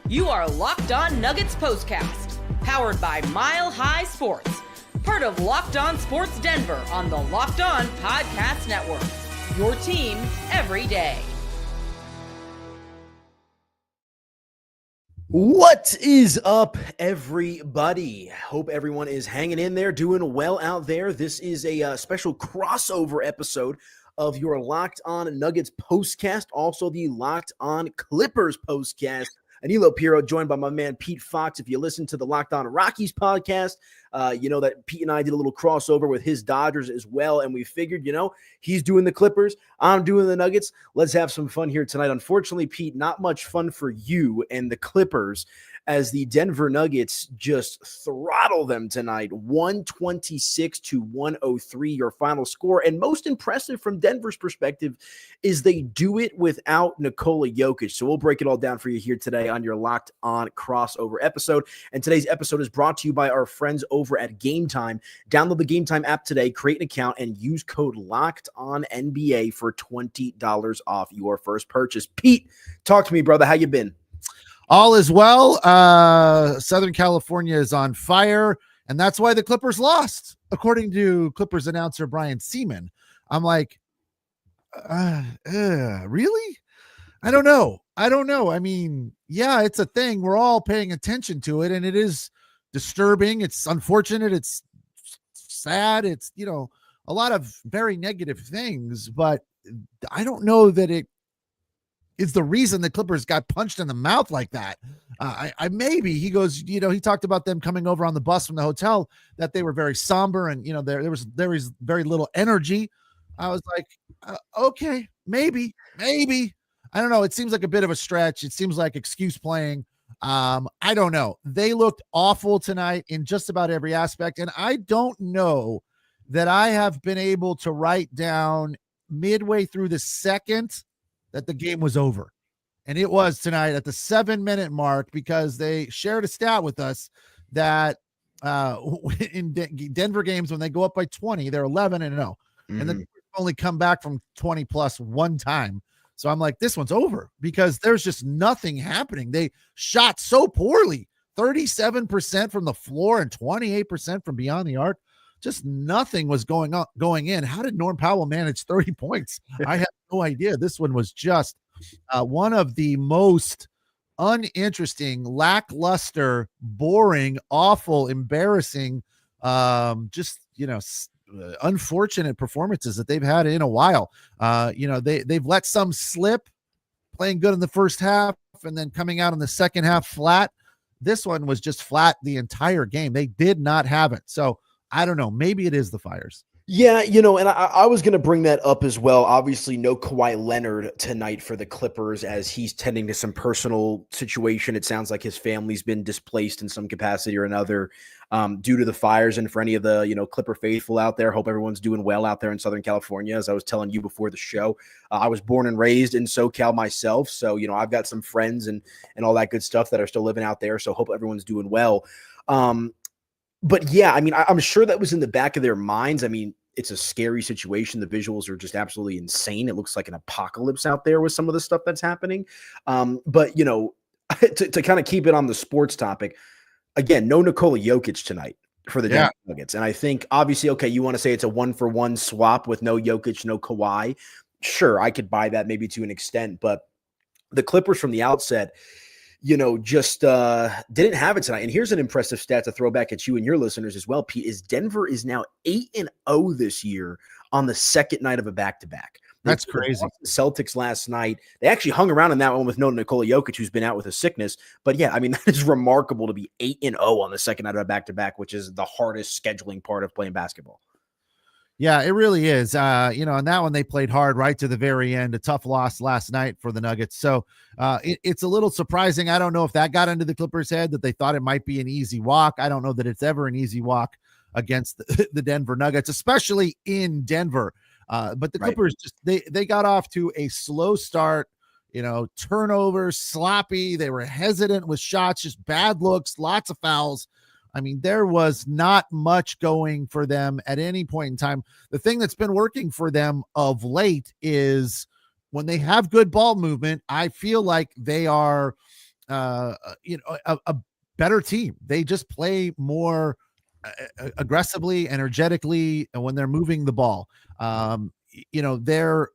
You are Locked On Nuggets Postcast, powered by Mile High Sports, part of Locked On Sports Denver on the Locked On Podcast Network. Your team every day. What is up, everybody? Hope everyone is hanging in there, doing well out there. This is a special crossover episode of your Locked On Nuggets postcast, also the Locked On Clippers postcast. Anilo Piro, joined by my man Pete Fox. If you listen to the Locked On Rockies podcast, you know that Pete and I did a little crossover with his Dodgers as well, and we figured, you know, he's doing the Clippers, I'm doing the Nuggets. Let's have some fun here tonight. Unfortunately, Pete, not much fun for you and the Clippers, as the Denver Nuggets just throttle them tonight, 126-103, your final score. And most impressive from Denver's perspective is they do it without Nikola Jokic. So we'll break it all down for you here today on your Locked On crossover episode. And today's episode is brought to you by our friends over at Game Time. Download the Game Time app today, create an account, and use code LOCKEDONNBA for $20 off your first purchase. Pete, talk to me, brother. How you been? All is well. Southern California is on fire, and that's why the Clippers lost, according to Clippers announcer Brian Seaman. I'm like, really? I don't know. I mean, yeah, it's a thing. We're all paying attention to it, and it is disturbing. It's unfortunate. It's sad. It's, you know, a lot of very negative things, but I don't know that it is the reason the Clippers got punched in the mouth like that. Maybe he goes, you know, he talked about them coming over on the bus from the hotel, that they were very somber and, you know, there was very little energy. I was like, okay, maybe. I don't know. It seems like a bit of a stretch. It seems like excuse playing. I don't know. They looked awful tonight in just about every aspect. And I don't know that I have been able to write down midway through the second that the game was over. And it was tonight at the 7-minute mark, because they shared a stat with us that in Denver games, when they go up by 20, they're 11-0. And then only come back from 20 plus one time. So I'm like, this one's over, because there's just nothing happening. They shot so poorly, 37% from the floor and 28% from beyond the arc. Just nothing was going in. How did Norm Powell manage 30 points? I have no idea. This one was just one of the most uninteresting, lackluster, boring, awful, embarrassing, just, you know, unfortunate performances that they've had in a while. You know, they've let some slip, playing good in the first half and then coming out in the second half flat. This one was just flat the entire game. They did not have it. So I don't know. Maybe it is the fires. Yeah, you know, and I was going to bring that up as well. Obviously, no Kawhi Leonard tonight for the Clippers, as he's tending to some personal situation. It sounds like his family's been displaced in some capacity or another due to the fires. And for any of the, you know, Clipper faithful out there, hope everyone's doing well out there in Southern California. As I was telling you before the show, I was born and raised in SoCal myself. So, you know, I've got some friends and all that good stuff that are still living out there. So hope everyone's doing well. But yeah, I mean, I'm sure that was in the back of their minds. I mean, it's a scary situation. The visuals are just absolutely insane. It looks like an apocalypse out there with some of the stuff that's happening. But, you know, to kind of keep it on the sports topic, again, no Nikola Jokic tonight for the Denver Nuggets. And I think, obviously, okay, you want to say it's a 1-for-1 swap with no Jokic, no Kawhi. Sure, I could buy that maybe to an extent. But the Clippers from the outset, you know, just didn't have it tonight. And here's an impressive stat to throw back at you and your listeners as well, Pete, is Denver is now 8-0 this year on the second night of a back-to-back. That's crazy. The Celtics last night, they actually hung around in that one with no Nikola Jokic, who's been out with a sickness. But yeah, I mean, that is remarkable to be 8-0 on the second night of a back-to-back, which is the hardest scheduling part of playing basketball. Yeah, it really is. You know, and that one they played hard right to the very end. A tough loss last night for the Nuggets. So it's a little surprising. I don't know if that got into the Clippers' head, that they thought it might be an easy walk. I don't know that it's ever an easy walk against the Denver Nuggets, especially in Denver. But the Clippers they got off to a slow start. You know, turnovers, sloppy. They were hesitant with shots, just bad looks, lots of fouls. I mean, there was not much going for them at any point in time. The thing that's been working for them of late is when they have good ball movement, I feel like they are a better team. They just play more aggressively, energetically, and when they're moving the ball. Their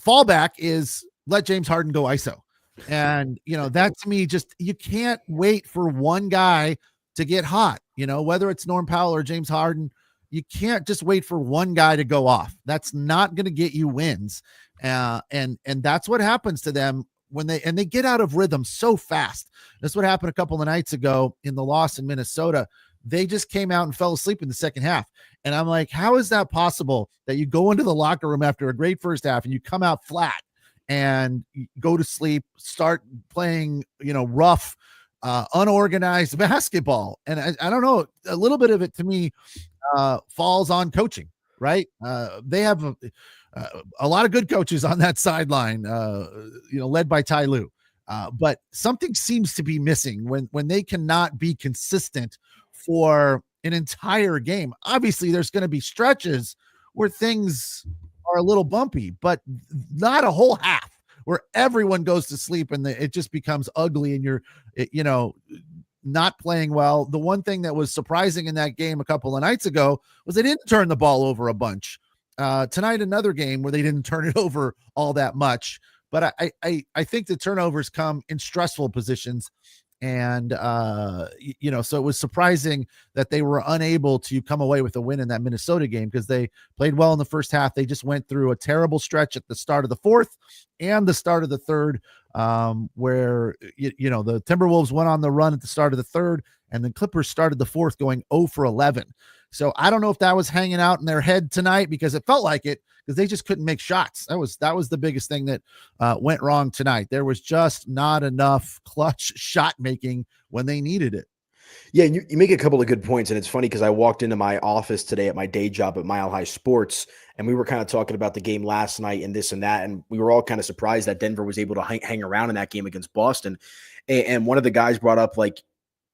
fallback is let James Harden go ISO. And, that to me, just, you can't wait for one guy to get hot, whether it's Norm Powell or James Harden. You can't just wait for one guy to go off. That's not going to get you wins. And that's what happens to them when they get out of rhythm so fast. That's what happened a couple of nights ago in the loss in Minnesota. They just came out and fell asleep in the second half. And I'm like, how is that possible that you go into the locker room after a great first half and you come out flat and go to sleep, start playing, rough, unorganized basketball? And I don't know, a little bit of it to me falls on coaching, right? They have a lot of good coaches on that sideline, led by Ty Lue. But something seems to be missing when they cannot be consistent for an entire game. Obviously, there's going to be stretches where things are a little bumpy, but not a whole half where everyone goes to sleep and it just becomes ugly and you're not playing well. The one thing that was surprising in that game a couple of nights ago was they didn't turn the ball over a bunch. Tonight, another game where they didn't turn it over all that much. But I think the turnovers come in stressful positions. And, so it was surprising that they were unable to come away with a win in that Minnesota game because they played well in the first half. They just went through a terrible stretch at the start of the fourth and the start of the third, where, the Timberwolves went on the run at the start of the third, and the Clippers started the fourth going 0 for 11. So I don't know if that was hanging out in their head tonight, because it felt like it, because they just couldn't make shots. That was the biggest thing that went wrong tonight. There was just not enough clutch shot making when they needed it. Yeah, you make a couple of good points, and it's funny because I walked into my office today at my day job at Mile High Sports, and we were kind of talking about the game last night and this and that, and we were all kind of surprised that Denver was able to hang around in that game against Boston. And one of the guys brought up, like,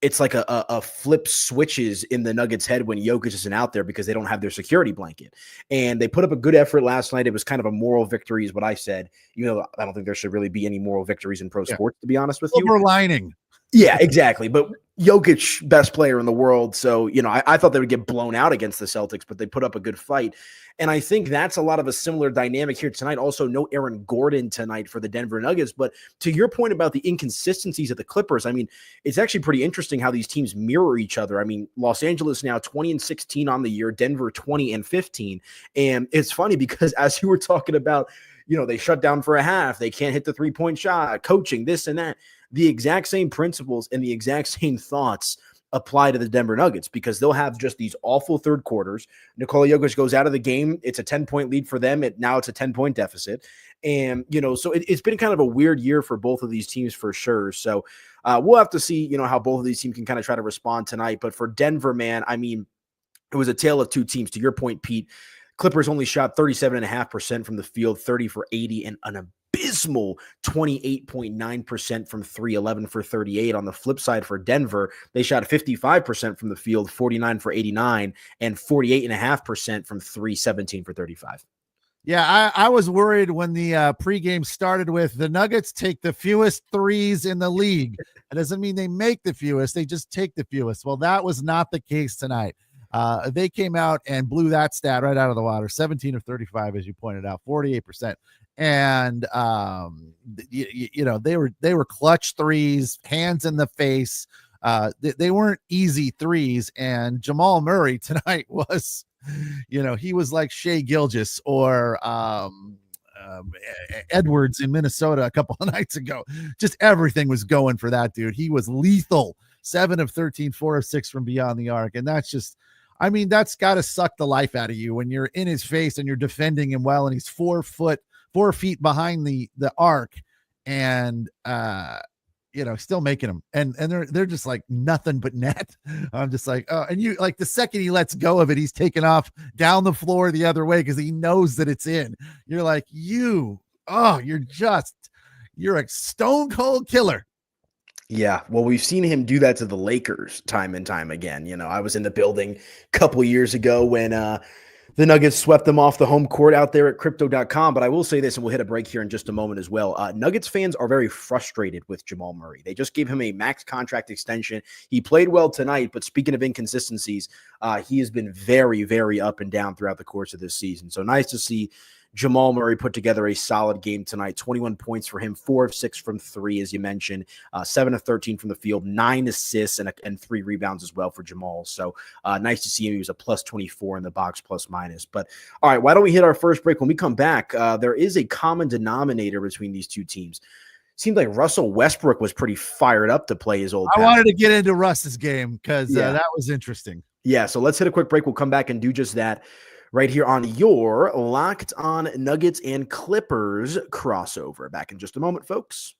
it's like a flip switches in the Nuggets' head when Jokic isn't out there because they don't have their security blanket. And they put up a good effort last night. It was kind of a moral victory is what I said. I don't think there should really be any moral victories in pro sports, to be honest with you. Silver lining. Yeah, exactly. But Jokic, best player in the world. So, I thought they would get blown out against the Celtics, but they put up a good fight. And I think that's a lot of a similar dynamic here tonight. Also, no Aaron Gordon tonight for the Denver Nuggets. But to your point about the inconsistencies of the Clippers, I mean, it's actually pretty interesting how these teams mirror each other. I mean, Los Angeles now 20-16 on the year, Denver 20-15. And it's funny because as you were talking about, they shut down for a half, they can't hit the three-point shot, coaching, this and that. The exact same principles and the exact same thoughts apply to the Denver Nuggets, because they'll have just these awful third quarters. Nikola Jokic goes out of the game. It's a 10-point lead for them. Now it's a 10-point deficit. And, so it's been kind of a weird year for both of these teams for sure. So we'll have to see, how both of these teams can kind of try to respond tonight. But for Denver, man, I mean, it was a tale of two teams. To your point, Pete, Clippers only shot 37.5% from the field, 30 for 80, and an abysmal 28.9% from 3, 11 for 38. On the flip side for Denver, they shot 55% from the field, 49 for 89, and 48.5% from 3, 17 for 35. Yeah, I was worried when the pregame started with the Nuggets take the fewest threes in the league. It doesn't mean they make the fewest, they just take the fewest. Well, that was not the case tonight. They came out and blew that stat right out of the water. 17 of 35, as you pointed out, 48%. And they were clutch threes, hands in the face. They weren't easy threes. And Jamal Murray tonight was, he was like Shea Gilgeous or Edwards in Minnesota a couple of nights ago. Just everything was going for that dude. He was lethal. 7 of 13, 4 of 6 from beyond the arc. And that's just, that's got to suck the life out of you when you're in his face and you're defending him well, and he's 4 feet behind the arc, and still making them, and they're just like nothing but net. I'm just like, oh, and you, like, the second he lets go of it, he's taking off down the floor the other way because he knows that it's in. You're like, you're a stone cold killer. Yeah, well, we've seen him do that to the Lakers time and time again. I was in the building a couple years ago when The Nuggets swept them off the home court out there at crypto.com. But I will say this, and we'll hit a break here in just a moment as well. Nuggets fans are very frustrated with Jamal Murray. They just gave him a max contract extension. He played well tonight, but speaking of inconsistencies, he has been very, very up and down throughout the course of this season. So nice to see Jamal Murray put together a solid game tonight. 21 points for him, 4 of 6 from 3, as you mentioned, 7 of 13 from the field, 9 assists and 3 rebounds as well for Jamal. So nice to see him. He was a plus 24 in the box plus minus. But all right, why don't we hit our first break? When we come back, there is a common denominator between these two teams. Seemed like Russell Westbrook was pretty fired up to play his old I wanted to get into Russ's game because that was interesting. Yeah, so let's hit a quick break. We'll come back and do just that right here on your Locked On Nuggets and Clippers crossover. Back in just a moment, folks.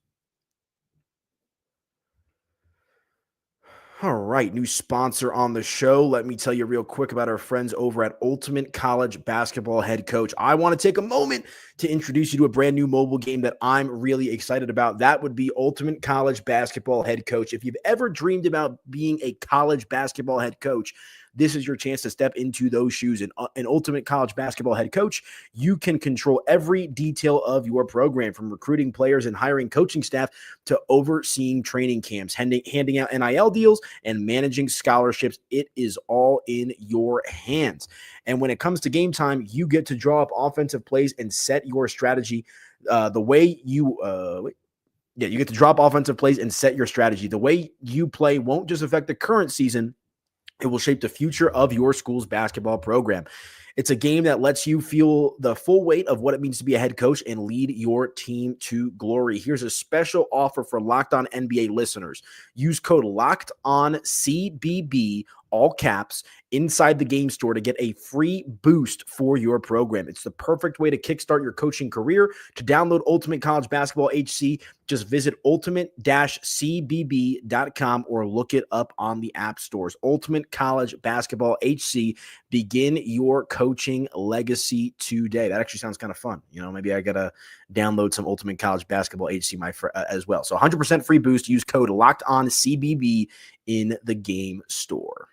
All right, new sponsor on the show. Let me tell you real quick about our friends over at Ultimate College Basketball Head Coach. I want to take a moment to introduce you to a brand new mobile game that I'm really excited about. That would be Ultimate College Basketball Head Coach. If you've ever dreamed about being a college basketball head coach, this is your chance to step into those shoes. And an Ultimate College Basketball Head Coach, you can control every detail of your program, from recruiting players and hiring coaching staff to overseeing training camps, handing out NIL deals, and managing scholarships. It is all in your hands. And when it comes to game time, you get to draw up offensive plays and set your strategy the way you you get to drop offensive plays and set your strategy. The way you play won't just affect the current season. It will shape the future of your school's basketball program. It's a game that lets you feel the full weight of what it means to be a head coach and lead your team to glory. Here's a special offer for Locked On NBA listeners. Use code LOCKEDONCBB, all caps, inside the game store to get a free boost for your program. It's the perfect way to kickstart your coaching career. To download Ultimate College Basketball HC, just visit ultimate-cbb.com or look it up on the app stores. Ultimate College Basketball HC. Begin your coaching legacy today. That actually sounds kind of fun. You know, maybe I got to download some Ultimate College Basketball HC as well. So 100% free boost. Use code LOCKEDONCBB in the game store.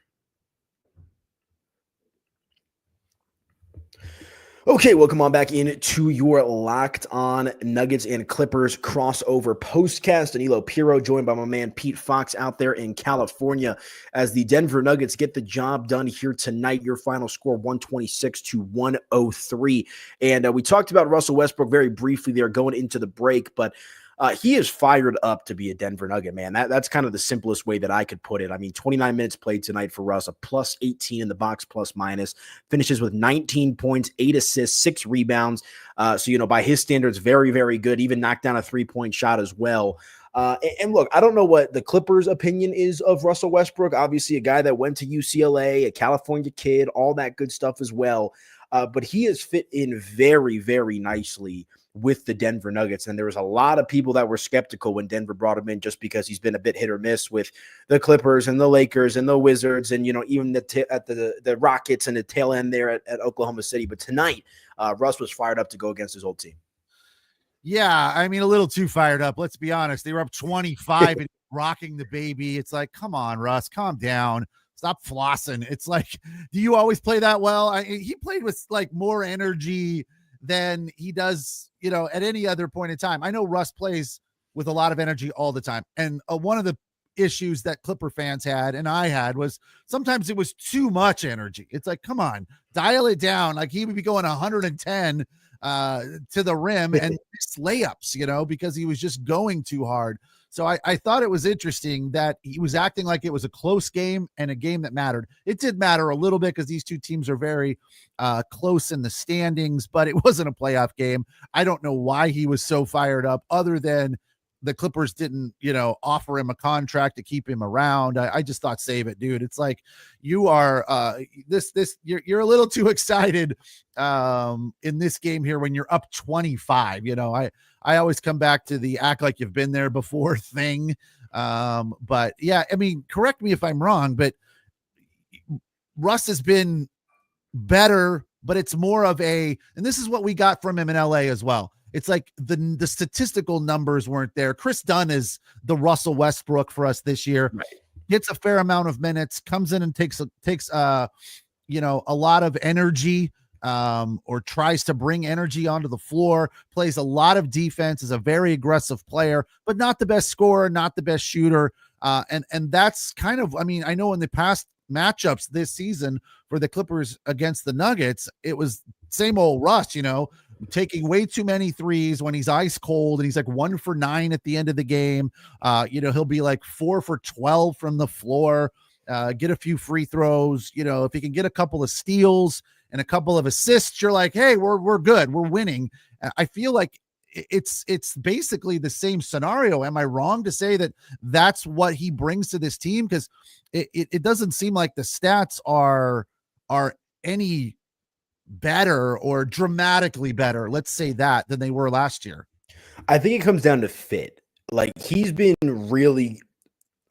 Okay, welcome on back into your Locked On Nuggets and Clippers crossover postcast. Danilo Pirro joined by my man Pete Fox out there in California as the Denver Nuggets get the job done here tonight. Your final score 126-103. And we talked about Russell Westbrook very briefly there going into the break, but he is fired up to be a Denver Nugget, man. That's kind of the simplest way that I could put it. I mean, 29 minutes played tonight for Russ, a plus 18 in the box plus minus, finishes with 19 points, 8 assists, 6 rebounds. So, you know, by his standards, very, very good. Even knocked down a 3-point shot as well. And look, I don't know what the Clippers' opinion is of Russell Westbrook. Obviously, a guy that went to UCLA, a California kid, all that good stuff as well. But he has fit in very, very nicely with the Denver Nuggets. And there was a lot of people that were skeptical when Denver brought him in, just because he's been a bit hit or miss with the Clippers and the Lakers and the Wizards and, you know, even the Rockets and the tail end there at Oklahoma City. But tonight, Russ was fired up to go against his old team. Yeah, I mean, a little too fired up. Let's be honest. They were up 25 and rocking the baby. It's like, come on, Russ, calm down. Stop flossing. It's like, do you always play that well? He played with like more energy than he does, you know, at any other point in time. I know Russ plays with a lot of energy all the time. And one of the issues that Clipper fans had and I had was sometimes it was too much energy. It's like, come on, dial it down. Like he would be going 110 to the rim and layups, you know, because he was just going too hard. So I thought it was interesting that he was acting like it was a close game and a game that mattered. It did matter a little bit because these two teams are very close in the standings, but it wasn't a playoff game. I don't know why he was so fired up other than the Clippers didn't, you know, offer him a contract to keep him around. I just thought, save it, dude. It's like you are you're a little too excited in this game here when you're up 25. You know, I always come back to the act like you've been there before thing. But yeah, I mean, correct me if I'm wrong, but Russ has been better, but it's more of and this is what we got from him in LA as well. It's like the statistical numbers weren't there. Chris Dunn is the Russell Westbrook for us this year. Right. Gets a fair amount of minutes, comes in and takes you know, a lot of energy or tries to bring energy onto the floor, plays a lot of defense, is a very aggressive player, but not the best scorer, not the best shooter. And that's kind of, I mean, I know in the past matchups this season for the Clippers against the Nuggets, it was same old Russ, taking way too many threes when he's ice cold, and he's like 1 for 9 at the end of the game. He'll be like 4 for 12 from the floor, get a few free throws. If he can get a couple of steals and a couple of assists, you're like, hey, we're good, we're winning. I feel like it's basically the same scenario. Am I wrong to say that that's what he brings to this team? Because it doesn't seem like the stats are any better or dramatically better, let's say that, than they were last year. I think it comes down to fit. Like, he's been really,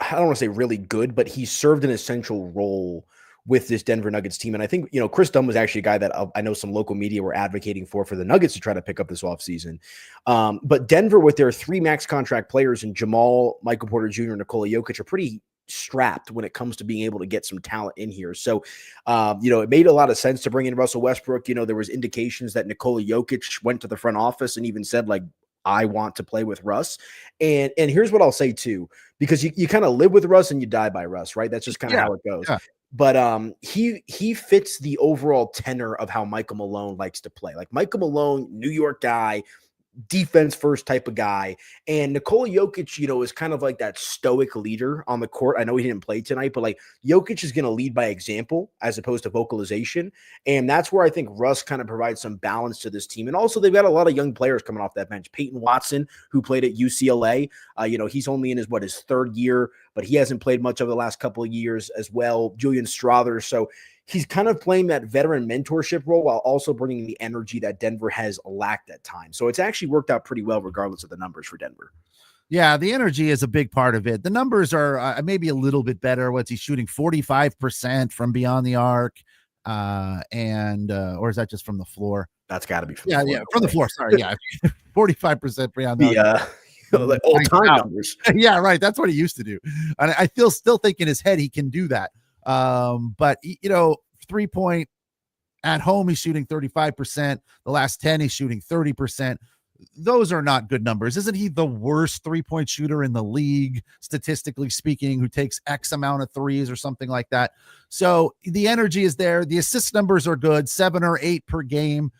I don't want to say really good, but he served an essential role with this Denver Nuggets team. And I think, Chris Dunn was actually a guy that I know some local media were advocating for the Nuggets to try to pick up this offseason. But Denver, with their 3 max contract players in Jamal, Michael Porter Jr., and Nikola Jokic, are pretty strapped when it comes to being able to get some talent in here. So, it made a lot of sense to bring in Russell Westbrook. There was indications that Nikola Jokic went to the front office and even said, like, I want to play with Russ. And here's what I'll say too, because you kind of live with Russ and you die by Russ, right? That's just kind of how it goes. Yeah. But he fits the overall tenor of how Michael Malone likes to play. Like, Michael Malone, New York guy, defense first type of guy. And Nikola Jokic, is kind of like that stoic leader on the court. I know he didn't play tonight, but like, Jokic is going to lead by example as opposed to vocalization. And that's where I think Russ kind of provides some balance to this team. And also, they've got a lot of young players coming off that bench. Peyton Watson, who played at UCLA, he's only in his 3rd year, but he hasn't played much over the last couple of years as well. Julian Strother. So he's kind of playing that veteran mentorship role while also bringing the energy that Denver has lacked at times. So it's actually worked out pretty well regardless of the numbers for Denver. Yeah, the energy is a big part of it. The numbers are maybe a little bit better. What's he shooting? 45% from beyond the arc. Or is that just from the floor? That's got to be from the floor. Yeah, from the floor. Sorry, yeah. 45% beyond the arc. Like all-time numbers. Yeah, right. That's what he used to do. And I still think in his head he can do that. But 3-point at home, he's shooting 35%. The last 10, he's shooting 30%. Those are not good numbers. Isn't he the worst 3-point shooter in the league, statistically speaking, who takes X amount of threes or something like that? So the energy is there. The assist numbers are good. 7 or 8 per game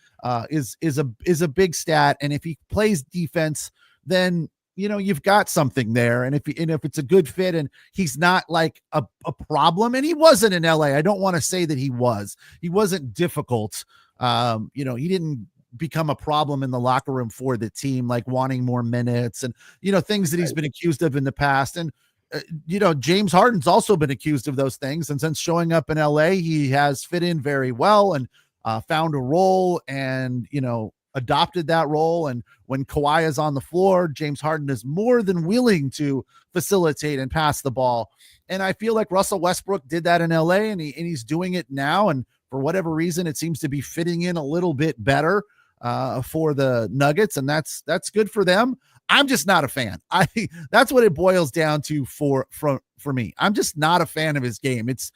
is a big stat. And if he plays defense, then you've got something there. And if it's a good fit and he's not like a problem, and he wasn't in LA. I don't want to say that he wasn't difficult. He didn't become a problem in the locker room for the team, like wanting more minutes and, things that he's been accused of in the past. And, James Harden's also been accused of those things. And since showing up in LA, he has fit in very well and found a role and, adopted that role. And when Kawhi is on the floor, James Harden is more than willing to facilitate and pass the ball. And I feel like Russell Westbrook did that in LA, and he's doing it now. And for whatever reason, it seems to be fitting in a little bit better for the Nuggets. And that's good for them. I'm just not a fan. That's what it boils down to for me. I'm just not a fan of his game. It's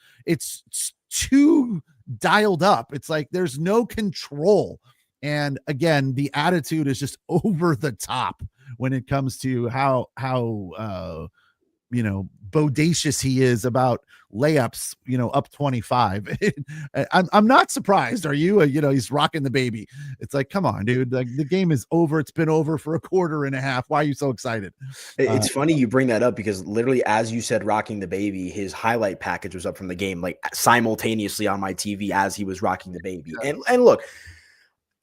too dialed up. It's like there's no control. And again, the attitude is just over the top when it comes to how bodacious he is about layups, up 25. I'm not surprised. Are you? He's rocking the baby. It's like, come on, dude. Like, the game is over. It's been over for a quarter and a half. Why are you so excited? It's funny you bring that up because literally, as you said, rocking the baby, his highlight package was up from the game, like simultaneously on my TV as he was rocking the baby. And look,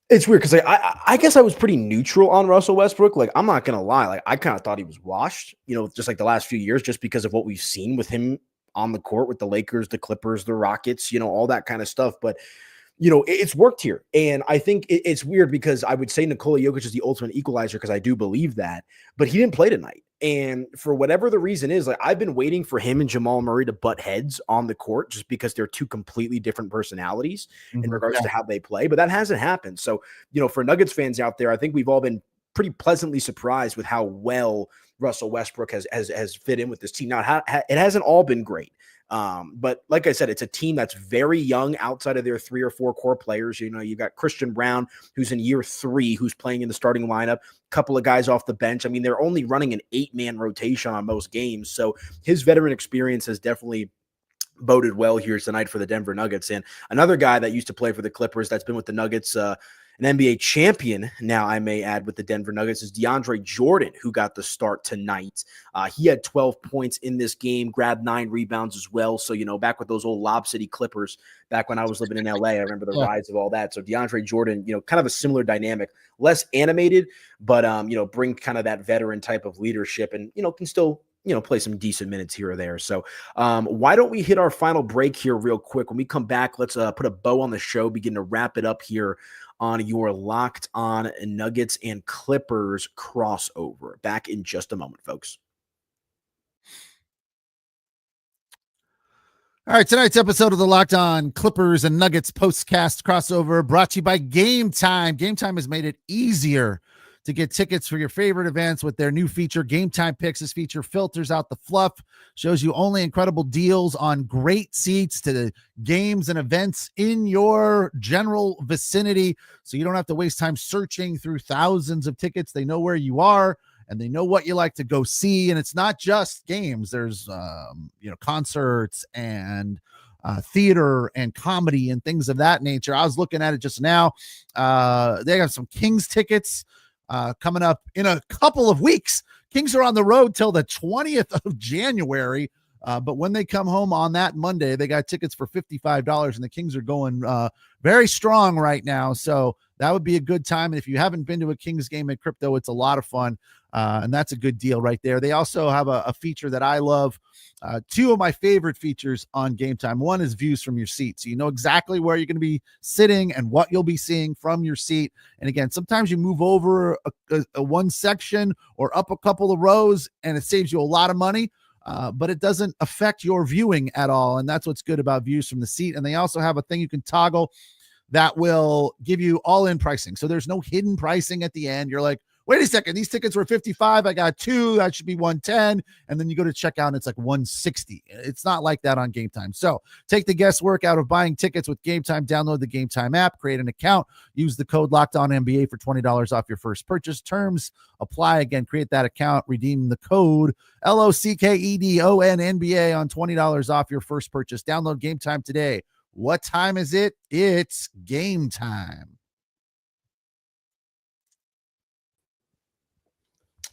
it's weird because I guess I was pretty neutral on Russell Westbrook. Like, I'm not gonna lie, like I kind of thought he was washed, just like the last few years, just because of what we've seen with him on the court with the Lakers, the Clippers, the Rockets, all that kind of stuff. But it's worked here, and I think it's weird because I would say Nikola Jokic is the ultimate equalizer because I do believe that, but he didn't play tonight. And for whatever the reason is, like, I've been waiting for him and Jamal Murray to butt heads on the court just because they're two completely different personalities in regards to how they play, but that hasn't happened. So, for Nuggets fans out there, I think we've all been pretty pleasantly surprised with how well Russell Westbrook has fit in with this team. Now, it hasn't all been great. But like I said, it's a team that's very young outside of their 3 or 4 core players. You know, you've got Christian Brown, who's in year 3, who's playing in the starting lineup, couple of guys off the bench. I mean, they're only running an 8-man rotation on most games. So his veteran experience has definitely boded well here tonight for the Denver Nuggets. And another guy that used to play for the Clippers that's been with the Nuggets, an NBA champion now, I may add, with the Denver Nuggets, is DeAndre Jordan, who got the start tonight. He had 12 points in this game, grabbed 9 rebounds as well. So, you know, back with those old Lob City Clippers, back when I was living in LA, I remember the rise of all that. So DeAndre Jordan, you know, kind of a similar dynamic, less animated, but, you know, bring kind of that veteran type of leadership and, you know, can still, you know, play some decent minutes here or there. So why don't we hit our final break here real quick? When we come back, let's put a bow on the show, begin to wrap it up here on your Locked On Nuggets and Clippers crossover. Back in just a moment, folks. All right, tonight's episode of the Locked On Clippers and Nuggets postcast crossover brought to you by Game Time. Game Time has made it easier to get tickets for your favorite events with their new feature, Game Time Picks. This feature filters out the fluff, shows you only incredible deals on great seats to the games and events in your general vicinity, so you don't have to waste time searching through thousands of tickets. They know where you are, and they know what you like to go see. And it's not just games. There's, concerts and theater and comedy and things of that nature. I was looking at it just now. They have some Kings tickets coming up in a couple of weeks. Kings are on the road till the 20th of January. But when they come home on that Monday, they got tickets for $55, and the Kings are going very strong right now. So that would be a good time. And if you haven't been to a Kings game at Crypto, it's a lot of fun. And that's a good deal right there. They also have a feature that I love. 2 of my favorite features on Game Time. One is views from your seat. So you know exactly where you're going to be sitting and what you'll be seeing from your seat. And again, sometimes you move over a one section or up a couple of rows, and it saves you a lot of money. But it doesn't affect your viewing at all. And that's what's good about views from the seat. And they also have a thing you can toggle that will give you all-in pricing. So there's no hidden pricing at the end. You're like, wait a second, these tickets were $55. I got 2. That should be $110. And then you go to checkout and it's like $160. It's not like that on Game Time. So take the guesswork out of buying tickets with Game Time. Download the Game Time app, create an account, use the code LOCKEDONNBA for $20 off your first purchase. Terms apply. Again, create that account, redeem the code LOCKEDONNBA on $20 off your first purchase. Download Game Time today. What time is it? It's game time.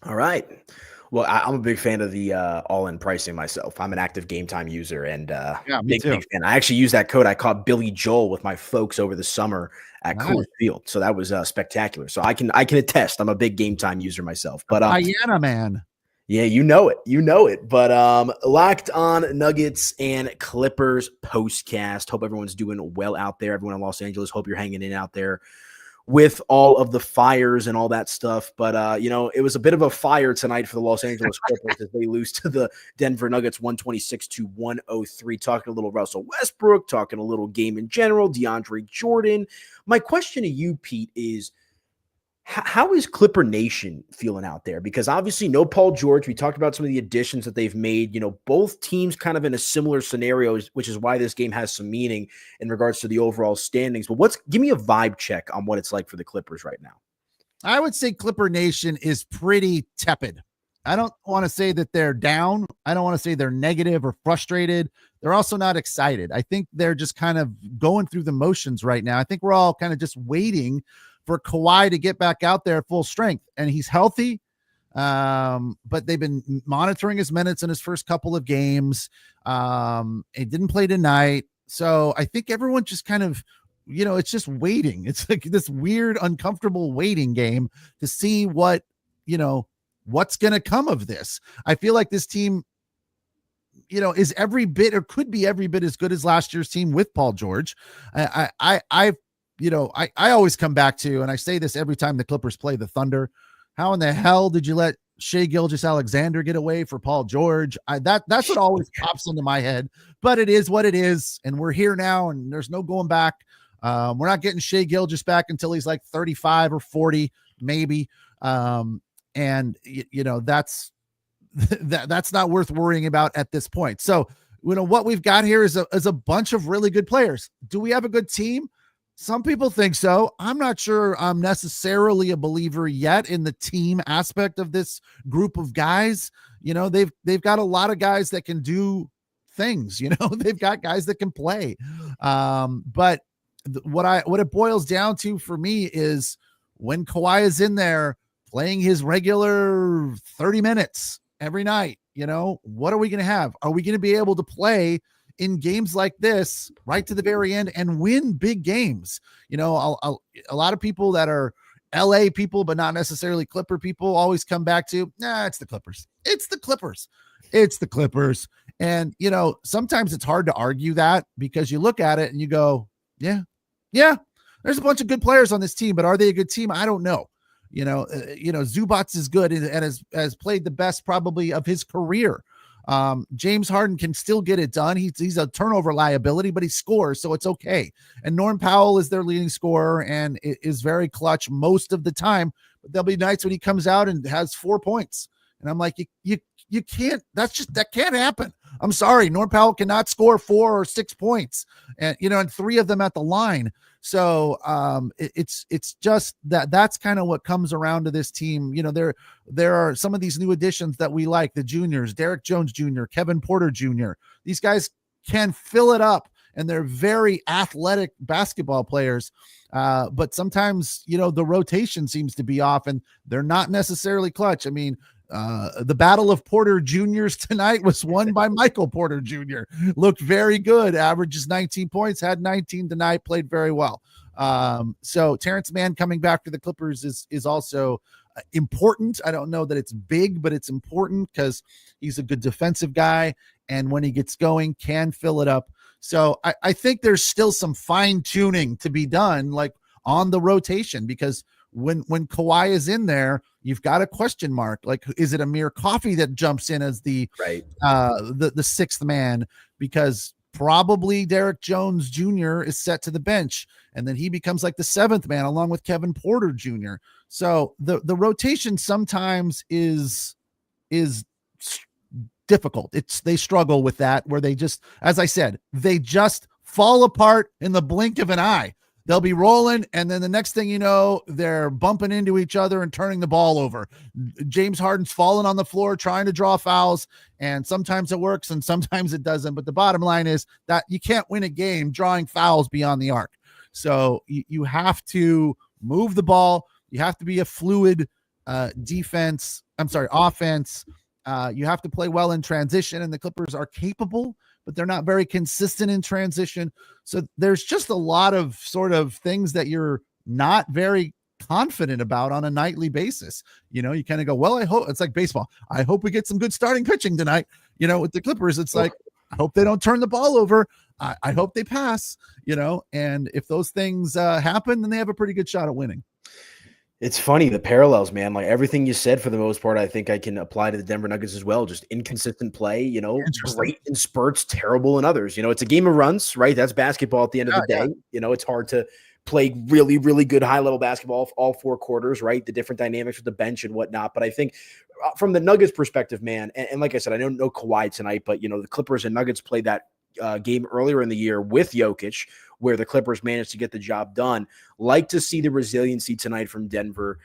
All right. Well, I'm a big fan of the all-in pricing myself. I'm an active Game Time user and me too. Big fan. I actually used that code. I caught Billy Joel with my folks over the summer at Coors Field. So that was spectacular. So I can attest. I'm a big Game Time user myself. But Diana, man. Yeah, you know it. But Locked On Nuggets and Clippers postcast. Hope everyone's doing well out there. Everyone in Los Angeles, hope you're hanging in out there with all of the fires and all that stuff. But, it was a bit of a fire tonight for the Los Angeles Clippers as they lose to the Denver Nuggets 126-103. Talking a little Russell Westbrook, talking a little game in general, DeAndre Jordan. My question to you, Pete, is how is Clipper Nation feeling out there? Because obviously no Paul George. We talked about some of the additions that they've made. Both teams kind of in a similar scenario, which is why this game has some meaning in regards to the overall standings. But give me a vibe check on what it's like for the Clippers right now. I would say Clipper Nation is pretty tepid. I don't want to say that they're down. I don't want to say they're negative or frustrated. They're also not excited. I think they're just kind of going through the motions right now. I think we're all kind of just waiting for Kawhi to get back out there at full strength, and he's healthy. But they've been monitoring his minutes in his first couple of games. He didn't play tonight. So I think everyone just kind of, it's just waiting. It's like this weird, uncomfortable waiting game to see what's going to come of this. I feel like this team, is every bit or could be every bit as good as last year's team with Paul George. I always come back to, and I say this every time the Clippers play the Thunder, how in the hell did you let Shai Gilgeous-Alexander get away for Paul George? That's what always pops into my head, but it is what it is. And we're here now and there's no going back. We're not getting Shai Gilgeous back until he's like 35 or 40, maybe. That's not worth worrying about at this point. So what we've got here is a bunch of really good players. Do we have a good team? Some people think so. I'm not sure I'm necessarily a believer yet in the team aspect of this group of guys. They've got a lot of guys that can do things, they've got guys that can play. But what it boils down to for me is when Kawhi is in there playing his regular 30 minutes every night, what are we going to have? Are we going to be able to play in games like this right to the very end and win big games? A lot of people that are LA people, but not necessarily Clipper people, always come back to, it's the Clippers. It's the Clippers. It's the Clippers. And, sometimes it's hard to argue that because you look at it and you go, yeah, there's a bunch of good players on this team, but are they a good team? I don't know. Zubats is good and has played the best probably of his career. James Harden can still get it done. He's a turnover liability, but he scores, so it's okay. And Norm Powell is their leading scorer and is very clutch most of the time. But there'll be nights when he comes out and has 4 points, and I'm like, you can't. That can't happen. I'm sorry, Norm Powell cannot score 4 or 6 points, and and 3 of them at the line. So it's just that's kind of what comes around to this team. There are some of these new additions that we like, the juniors, Derek Jones Jr., Kevin Porter Jr. These guys can fill it up, and they're very athletic basketball players. But sometimes, the rotation seems to be off, and they're not necessarily clutch. I mean, the battle of Porter Juniors tonight was won by Michael Porter Jr. Looked very good, averages 19 points, had 19 tonight, played very well. So Terrence Mann coming back to the Clippers is also important. I don't know that it's big, but it's important because he's a good defensive guy, and when he gets going, can fill it up. So I think there's still some fine tuning to be done, like on the rotation, because when Kawhi is in there, you've got a question mark. Like, is it Amir Coffey that jumps in as the sixth man? Because probably Derek Jones Jr. is set to the bench, and then he becomes like the seventh man along with Kevin Porter Jr. So the rotation sometimes is difficult. They struggle with that, where they just, as I said, they just fall apart in the blink of an eye. They'll be rolling, and then the next thing you know, they're bumping into each other and turning the ball over. James Harden's falling on the floor trying to draw fouls, and sometimes it works and sometimes it doesn't. But the bottom line is that you can't win a game drawing fouls beyond the arc. So you have to move the ball. You have to be a fluid offense. You have to play well in transition, and the Clippers are capable, but they're not very consistent in transition. So there's just a lot of sort of things that you're not very confident about on a nightly basis. You kind of go, well, I hope it's like baseball. I hope we get some good starting pitching tonight. With the Clippers, it's like, I hope they don't turn the ball over. I hope they pass, and if those things happen, then they have a pretty good shot at winning. It's funny, the parallels, man. Like everything you said, for the most part, I think I can apply to the Denver Nuggets as well. Just inconsistent play, great in spurts, terrible in others. It's a game of runs, right? That's basketball at the end of the day. Yeah. It's hard to play really, really good high-level basketball all 4 quarters, right? The different dynamics with the bench and whatnot. But I think from the Nuggets perspective, man, and like I said, I don't know Kawhi tonight, but, the Clippers and Nuggets played that game earlier in the year with Jokic, where the Clippers managed to get the job done. Like to see the resiliency tonight from Denver,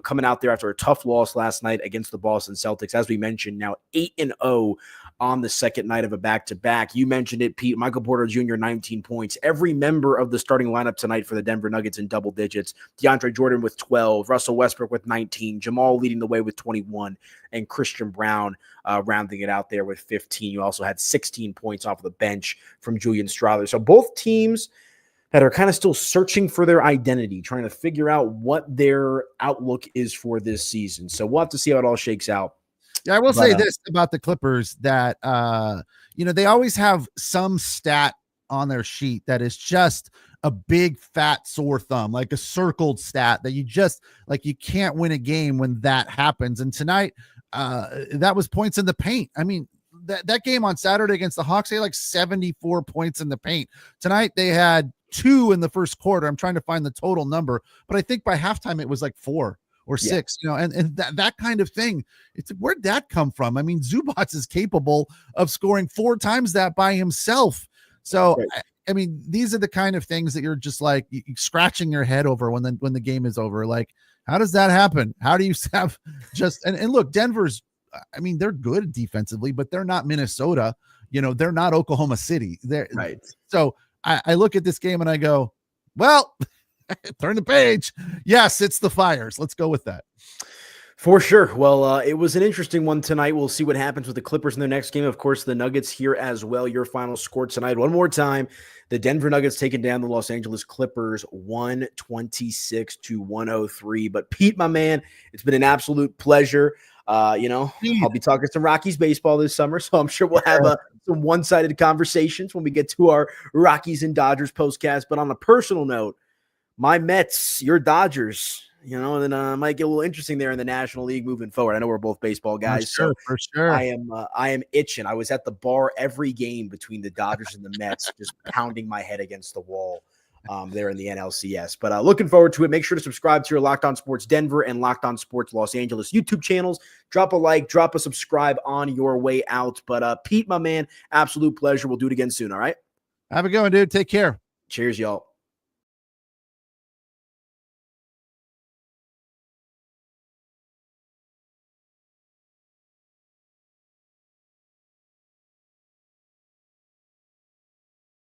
coming out there after a tough loss last night against the Boston Celtics. As we mentioned, now 8-0 on the second night of a back-to-back. You mentioned it, Pete. Michael Porter Jr., 19 points. Every member of the starting lineup tonight for the Denver Nuggets in double digits. DeAndre Jordan with 12, Russell Westbrook with 19, Jamal leading the way with 21, and Christian Brown rounding it out there with 15. You also had 16 points off of the bench from Julian Strawther. So both teams that are kind of still searching for their identity, trying to figure out what their outlook is for this season. So we'll have to see how it all shakes out. Yeah, I will say this about the Clippers, that, they always have some stat on their sheet that is just a big fat sore thumb, like a circled stat that you can't win a game when that happens. And tonight, that was points in the paint. I mean, that game on Saturday against the Hawks, they had like 74 points in the paint. Tonight, they had 2 in the first quarter. I'm trying to find the total number, but I think by halftime it was like 4 or 6, and that kind of thing. It's where'd that come from? I mean, Zubac is capable of scoring 4 times that by himself. So, right. I mean, these are the kind of things that you're just like scratching your head over when the game is over. Like, how does that happen? How do you have just, and look, Denver's, I mean, they're good defensively, but they're not Minnesota. They're not Oklahoma City. They're right. So I look at this game and I go, well, turn the page. Yes, it's the Fires. Let's go with that. For sure. Well, it was an interesting one tonight. We'll see what happens with the Clippers in their next game. Of course, the Nuggets here as well. Your final score tonight, one more time. The Denver Nuggets taking down the Los Angeles Clippers 126-103. But Pete, my man, it's been an absolute pleasure. I'll be talking some Rockies baseball this summer, so I'm sure we'll have some one-sided conversations when we get to our Rockies and Dodgers postcast. But on a personal note, my Mets, your Dodgers, and then might get a little interesting there in the National League moving forward. I know we're both baseball guys, for sure. I am itching. I was at the bar every game between the Dodgers and the Mets, just pounding my head against the wall there in the NLCS. But looking forward to it. Make sure to subscribe to your Locked On Sports Denver and Locked On Sports Los Angeles YouTube channels. Drop a like, drop a subscribe on your way out. But Pete, my man, absolute pleasure. We'll do it again soon. All right. Have a good one, dude. Take care. Cheers, y'all.